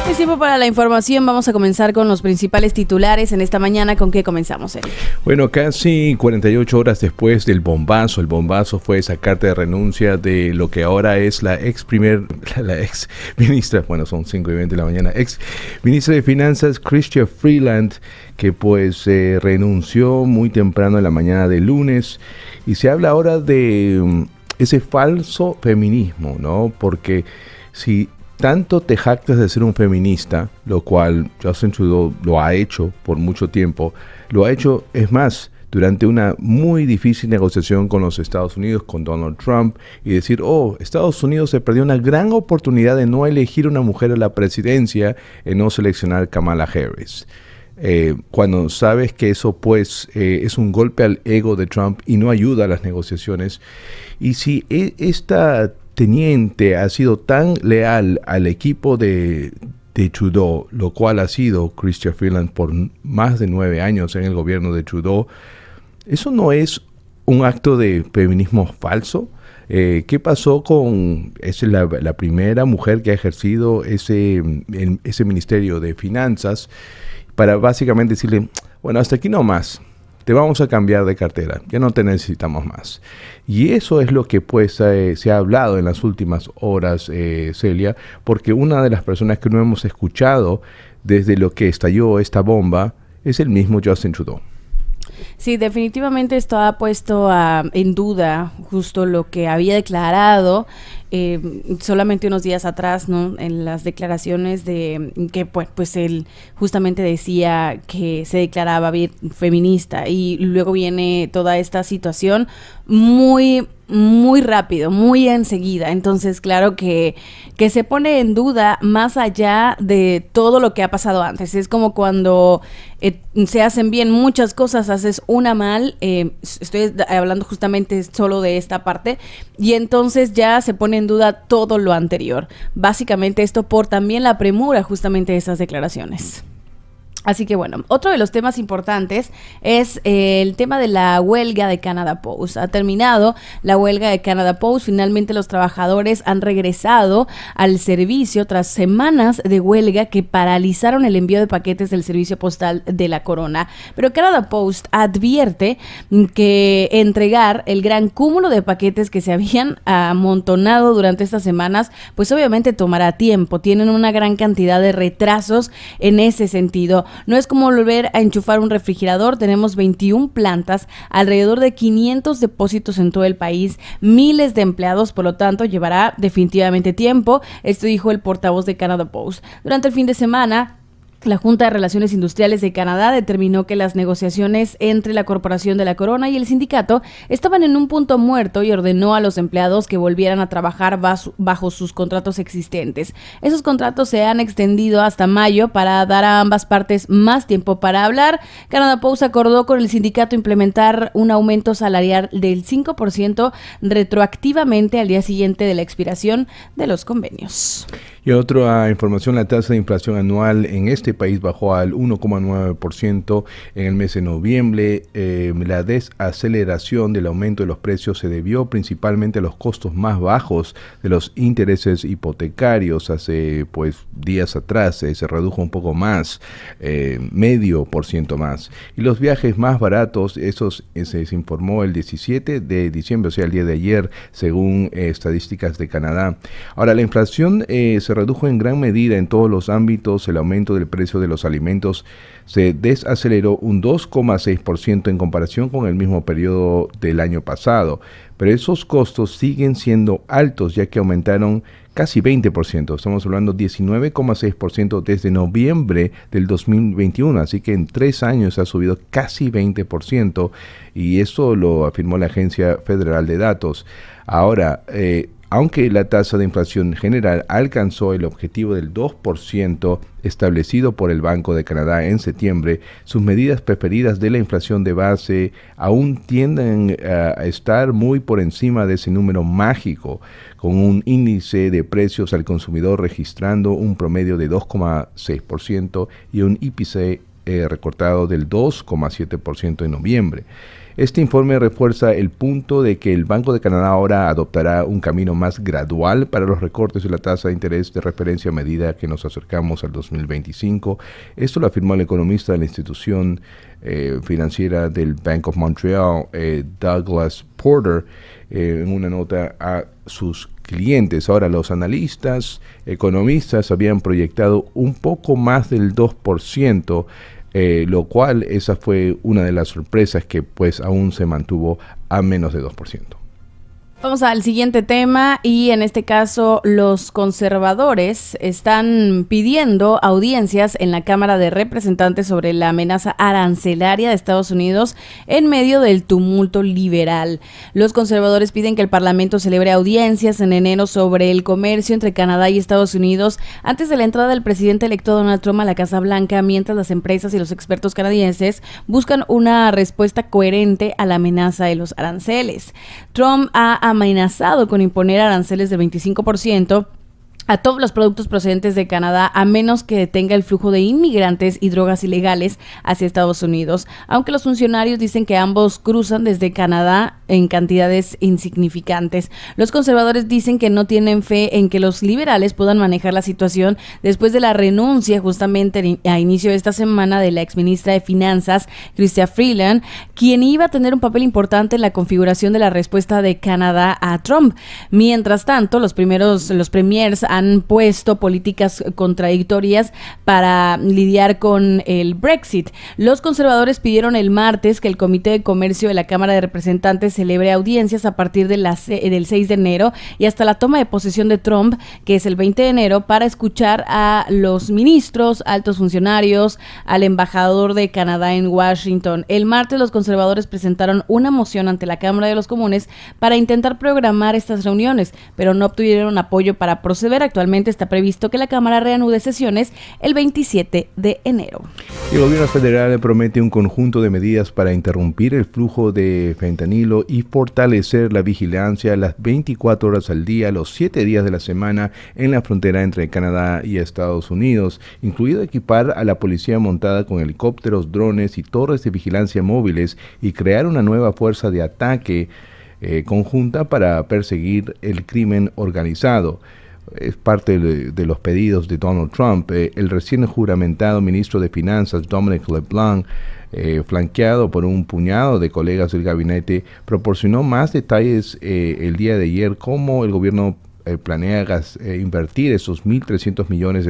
Es tiempo para la información. Vamos a comenzar con los principales titulares en esta mañana. ¿Con qué comenzamos, Eric? Bueno, casi 48 horas después del bombazo, el bombazo fue esa carta de renuncia de lo que ahora es la ex ministra, bueno, son 5:20 de la mañana, ex ministra de Finanzas, Chrystia Freeland, que pues renunció muy temprano en la mañana del lunes. Y se habla ahora de ese falso feminismo, ¿no? Porque si tanto te jactas de ser un feminista, lo cual Justin Trudeau lo ha hecho por mucho tiempo, lo ha hecho, es más, durante una muy difícil negociación con los Estados Unidos, con Donald Trump, y decir, Estados Unidos se perdió una gran oportunidad de no elegir una mujer a la presidencia y no seleccionar Kamala Harris. Cuando sabes que eso pues es un golpe al ego de Trump y no ayuda a las negociaciones, y si esta teniente ha sido tan leal al equipo de Trudeau, lo cual ha sido Chrystia Freeland por más de 9 años en el gobierno de Trudeau, ¿eso no es un acto de feminismo falso? ¿Qué pasó con la primera mujer que ha ejercido ese ministerio de finanzas para básicamente decirle, bueno, hasta aquí no más? Te vamos a cambiar de cartera, ya no te necesitamos más. Y eso es lo que pues se ha hablado en las últimas horas, Celia, porque una de las personas que no hemos escuchado desde lo que estalló esta bomba es el mismo Justin Trudeau. Sí, definitivamente esto ha puesto en duda justo lo que había declarado solamente unos días atrás, ¿no? En las declaraciones de que pues él justamente decía que se declaraba bien feminista, y luego viene toda esta situación muy rápido, muy enseguida. Entonces, claro que se pone en duda más allá de todo lo que ha pasado antes. Es como cuando se hacen bien muchas cosas, haces una mal. Estoy hablando justamente solo de esta parte, y entonces ya se pone en duda todo lo anterior. Básicamente esto por también la premura justamente de esas declaraciones. Así que bueno, otro de los temas importantes es el tema de la huelga de Canada Post. Ha terminado la huelga de Canada Post. Finalmente los trabajadores han regresado al servicio tras semanas de huelga que paralizaron el envío de paquetes del servicio postal de la corona. Pero Canada Post advierte que entregar el gran cúmulo de paquetes que se habían amontonado durante estas semanas, pues obviamente tomará tiempo. Tienen una gran cantidad de retrasos en ese sentido. No es como volver a enchufar un refrigerador. Tenemos 21 plantas, alrededor de 500 depósitos en todo el país, miles de empleados, por lo tanto llevará definitivamente tiempo. Esto dijo el portavoz de Canada Post. Durante el fin de semana, la Junta de Relaciones Industriales de Canadá determinó que las negociaciones entre la Corporación de la Corona y el sindicato estaban en un punto muerto y ordenó a los empleados que volvieran a trabajar bajo sus contratos existentes. Esos contratos se han extendido hasta mayo para dar a ambas partes más tiempo para hablar. Canada Post acordó con el sindicato implementar un aumento salarial del 5% retroactivamente al día siguiente de la expiración de los convenios. Y otra información, la tasa de inflación anual en este país bajó al 1,9% en el mes de noviembre. La desaceleración del aumento de los precios se debió principalmente a los costos más bajos de los intereses hipotecarios. Hace pues días atrás se redujo un poco más, 0,5% más. Y los viajes más baratos, esos se informó el 17 de diciembre, o sea, el día de ayer, según estadísticas de Canadá. Ahora, la inflación se redujo en gran medida en todos los ámbitos. El aumento del precio de los alimentos se desaceleró un 2,6% en comparación con el mismo periodo del año pasado, pero esos costos siguen siendo altos ya que aumentaron casi 20%, estamos hablando 19,6% desde noviembre del 2021, así que en 3 años ha subido casi 20%, y eso lo afirmó la Agencia Federal de Datos. Ahora, aunque la tasa de inflación general alcanzó el objetivo del 2% establecido por el Banco de Canadá en septiembre, sus medidas preferidas de la inflación de base aún tienden a estar muy por encima de ese número mágico, con un índice de precios al consumidor registrando un promedio de 2,6% y un IPC recortado del 2,7% en noviembre. Este informe refuerza el punto de que el Banco de Canadá ahora adoptará un camino más gradual para los recortes de la tasa de interés de referencia a medida que nos acercamos al 2025. Esto lo afirmó el economista de la institución financiera del Bank of Montreal, Douglas Porter, en una nota a sus clientes. Ahora, los analistas, economistas habían proyectado un poco más del 2%, lo cual esa fue una de las sorpresas que pues aún se mantuvo a menos de 2%. Vamos al siguiente tema y en este caso los conservadores están pidiendo audiencias en la Cámara de Representantes sobre la amenaza arancelaria de Estados Unidos en medio del tumulto liberal. Los conservadores piden que el Parlamento celebre audiencias en enero sobre el comercio entre Canadá y Estados Unidos antes de la entrada del presidente electo Donald Trump a la Casa Blanca, mientras las empresas y los expertos canadienses buscan una respuesta coherente a la amenaza de los aranceles. Trump ha amenazado con imponer aranceles del 25% a todos los productos procedentes de Canadá, a menos que detenga el flujo de inmigrantes y drogas ilegales hacia Estados Unidos, aunque los funcionarios dicen que ambos cruzan desde Canadá en cantidades insignificantes. Los conservadores dicen que no tienen fe en que los liberales puedan manejar la situación después de la renuncia justamente a inicio de esta semana de la exministra de Finanzas, Chrystia Freeland, quien iba a tener un papel importante en la configuración de la respuesta de Canadá a Trump. Mientras tanto, los premiers han puesto políticas contradictorias para lidiar con el Brexit. Los conservadores pidieron el martes que el Comité de Comercio de la Cámara de Representantes celebre audiencias a partir del 6 de enero y hasta la toma de posesión de Trump, que es el 20 de enero, para escuchar a los ministros, altos funcionarios, al embajador de Canadá en Washington. El martes los conservadores presentaron una moción ante la Cámara de los Comunes para intentar programar estas reuniones, pero no obtuvieron apoyo para proceder. Actualmente está previsto que la Cámara reanude sesiones el 27 de enero. El gobierno federal promete un conjunto de medidas para interrumpir el flujo de fentanilo y fortalecer la vigilancia las 24 horas al día, los 7 días de la semana en la frontera entre Canadá y Estados Unidos, incluido equipar a la policía montada con helicópteros, drones y torres de vigilancia móviles y crear una nueva fuerza de ataque conjunta para perseguir el crimen organizado. Es parte de los pedidos de Donald Trump. El recién juramentado ministro de Finanzas, Dominic LeBlanc, flanqueado por un puñado de colegas del gabinete, proporcionó más detalles el día de ayer cómo el gobierno planea invertir esos $1.300 millones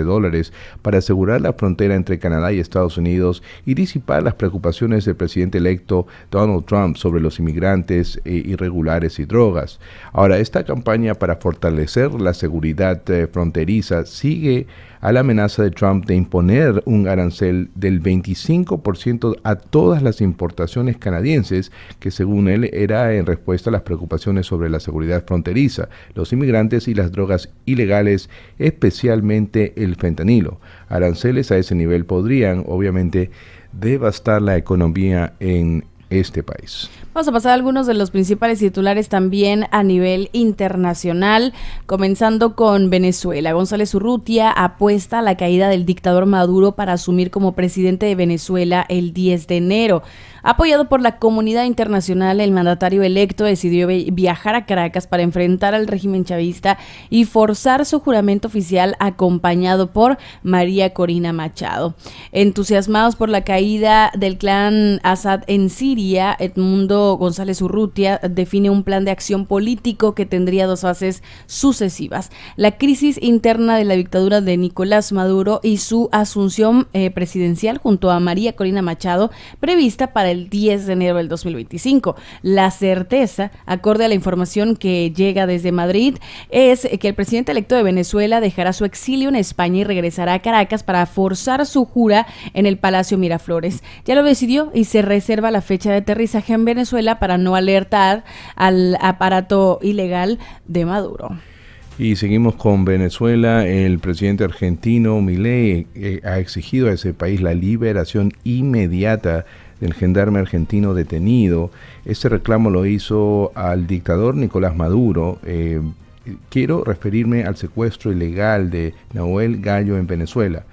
para asegurar la frontera entre Canadá y Estados Unidos y disipar las preocupaciones del presidente electo Donald Trump sobre los inmigrantes irregulares y drogas. Ahora, esta campaña para fortalecer la seguridad fronteriza sigue a la amenaza de Trump de imponer un arancel del 25% a todas las importaciones canadienses, que según él era en respuesta a las preocupaciones sobre la seguridad fronteriza, los inmigrantes y las drogas ilegales, especialmente el fentanilo. Aranceles a ese nivel podrían, obviamente, devastar la economía en este país. Vamos a pasar a algunos de los principales titulares también a nivel internacional, comenzando con Venezuela. González Urrutia apuesta a la caída del dictador Maduro para asumir como presidente de Venezuela el 10 de enero. Apoyado por la comunidad internacional, el mandatario electo decidió viajar a Caracas para enfrentar al régimen chavista y forzar su juramento oficial acompañado por María Corina Machado. Entusiasmados por la caída del clan Assad en Siria, Edmundo González Urrutia define un plan de acción político que tendría dos fases sucesivas: la crisis interna de la dictadura de Nicolás Maduro y su asunción presidencial junto a María Corina Machado, prevista para el 10 de enero del 2025. La certeza, acorde a la información que llega desde Madrid, es que el presidente electo de Venezuela dejará su exilio en España y regresará a Caracas para forzar su jura en el Palacio Miraflores. Ya lo decidió y se reserva la fecha de aterrizaje en Venezuela para no alertar al aparato ilegal de Maduro. Y seguimos con Venezuela. El presidente argentino Milei ha exigido a ese país la liberación inmediata del gendarme argentino detenido. Este reclamo lo hizo al dictador Nicolás Maduro. Quiero referirme al secuestro ilegal de Nahuel Gallo en Venezuela.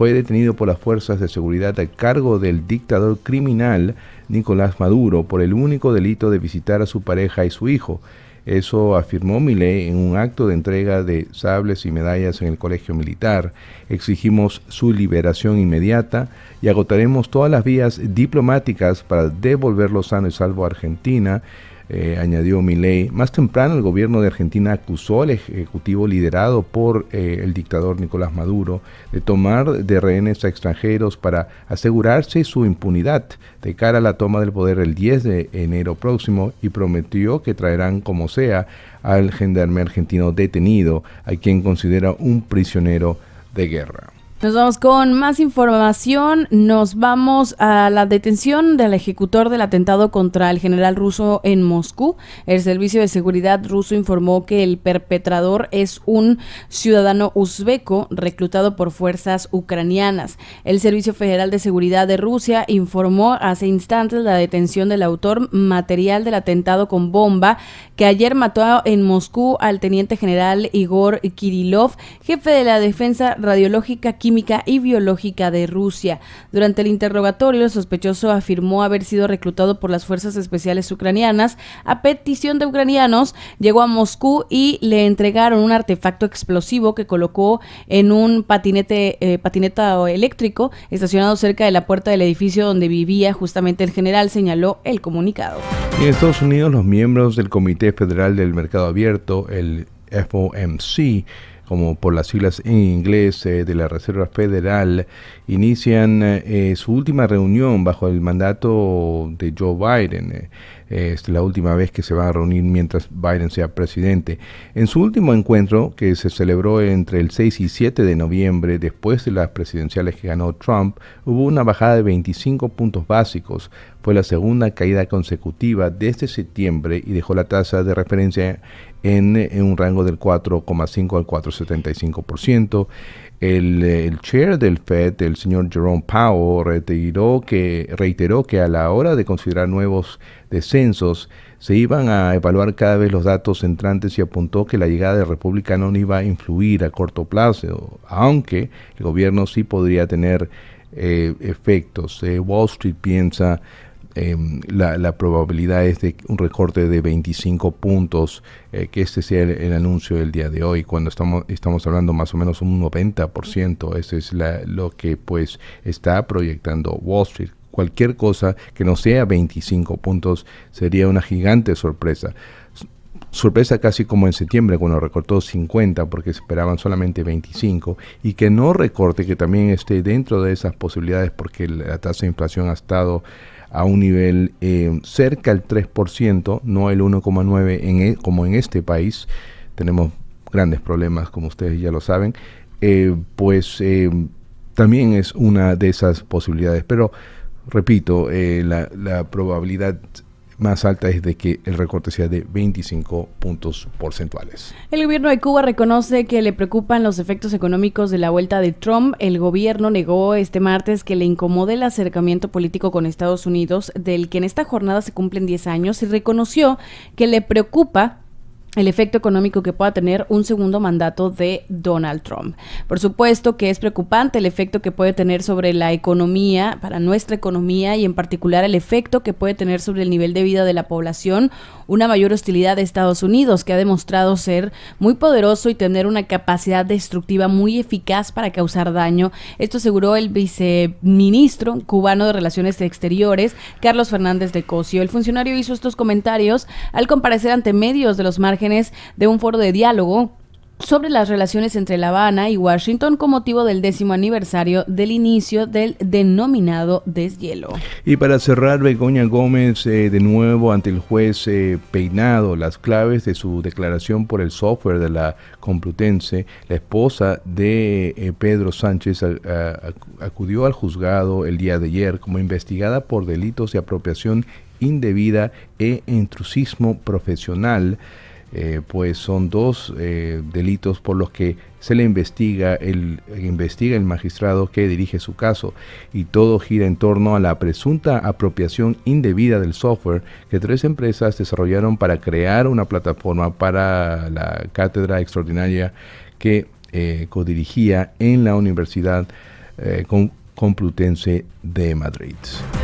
fue detenido por las fuerzas de seguridad a cargo del dictador criminal Nicolás Maduro por el único delito de visitar a su pareja y su hijo. Eso afirmó Milei en un acto de entrega de sables y medallas en el colegio militar. Exigimos su liberación inmediata y agotaremos todas las vías diplomáticas para devolverlo sano y salvo a Argentina, añadió Milei. Más temprano, el gobierno de Argentina acusó al ejecutivo liderado por el dictador Nicolás Maduro de tomar de rehenes a extranjeros para asegurarse su impunidad de cara a la toma del poder el 10 de enero próximo, y prometió que traerán como sea al gendarme argentino detenido, a quien considera un prisionero de guerra. Nos vamos con más información. Nos vamos a la detención del ejecutor del atentado contra el general ruso en Moscú. El Servicio de Seguridad ruso informó que el perpetrador es un ciudadano uzbeco reclutado por fuerzas ucranianas. El Servicio Federal de Seguridad de Rusia informó hace instantes la detención del autor material del atentado con bomba que ayer mató en Moscú al teniente general Igor Kirillov, jefe de la Defensa Radiológica, Química y Biológica de Rusia. Durante el interrogatorio, el sospechoso afirmó haber sido reclutado por las fuerzas especiales ucranianas. A petición de ucranianos, llegó a Moscú y le entregaron un artefacto explosivo que colocó en un patineta eléctrico estacionado cerca de la puerta del edificio donde vivía justamente el general, señaló el comunicado. En Estados Unidos, los miembros del Comité Federal del Mercado Abierto, el FOMC, como por las siglas en inglés, de la Reserva Federal, inician su última reunión bajo el mandato de Joe Biden. Es la última vez que se va a reunir mientras Biden sea presidente. En su último encuentro, que se celebró entre el 6 y 7 de noviembre, después de las presidenciales que ganó Trump, hubo una bajada de 25 puntos básicos. Fue la segunda caída consecutiva desde septiembre y dejó la tasa de referencia en un rango del 4,5 al 4,75%. El chair del Fed, el señor Jerome Powell, reiteró que a la hora de considerar nuevos descensos se iban a evaluar cada vez los datos entrantes, y apuntó que la llegada del republicano no iba a influir a corto plazo, aunque el gobierno sí podría tener efectos. Wall Street piensa la probabilidad es de un recorte de 25 puntos, que este sea el anuncio del día de hoy, cuando estamos hablando más o menos un 90%. Eso es lo que pues está proyectando Wall Street. Cualquier cosa que no sea 25 puntos sería una gigante sorpresa. Sorpresa casi como en septiembre, cuando recortó 50 porque esperaban solamente 25, y que no recorte, que también esté dentro de esas posibilidades, porque la tasa de inflación ha estado a un nivel cerca al 3%, no el 1,9% como en este país. Tenemos grandes problemas, como ustedes ya lo saben. También es una de esas posibilidades, pero repito, la probabilidad más alta es de que el recorte sea de 25 puntos porcentuales. El gobierno de Cuba reconoce que le preocupan los efectos económicos de la vuelta de Trump. El gobierno negó este martes que le incomode el acercamiento político con Estados Unidos, del que en esta jornada se cumplen 10 años, y reconoció que le preocupa el efecto económico que pueda tener un segundo mandato de Donald Trump. Por supuesto que es preocupante el efecto que puede tener sobre la economía, para nuestra economía, y en particular el efecto que puede tener sobre el nivel de vida de la población, una mayor hostilidad de Estados Unidos, que ha demostrado ser muy poderoso y tener una capacidad destructiva muy eficaz para causar daño. Esto aseguró el viceministro cubano de Relaciones Exteriores, Carlos Fernández de Cosio. El funcionario hizo estos comentarios al comparecer ante medios de los márgenes de un foro de diálogo sobre las relaciones entre La Habana y Washington con motivo del 10º aniversario del inicio del denominado deshielo. Y para cerrar, Begoña Gómez de nuevo ante el juez Peinado. Las claves de su declaración por el software de la Complutense. La esposa de Pedro Sánchez acudió al juzgado el día de ayer como investigada por delitos de apropiación indebida e intrusismo profesional. Pues son dos delitos por los que se le investiga el magistrado que dirige su caso, y todo gira en torno a la presunta apropiación indebida del software que 3 empresas desarrollaron para crear una plataforma para la cátedra extraordinaria que codirigía en la Universidad Complutense de Madrid.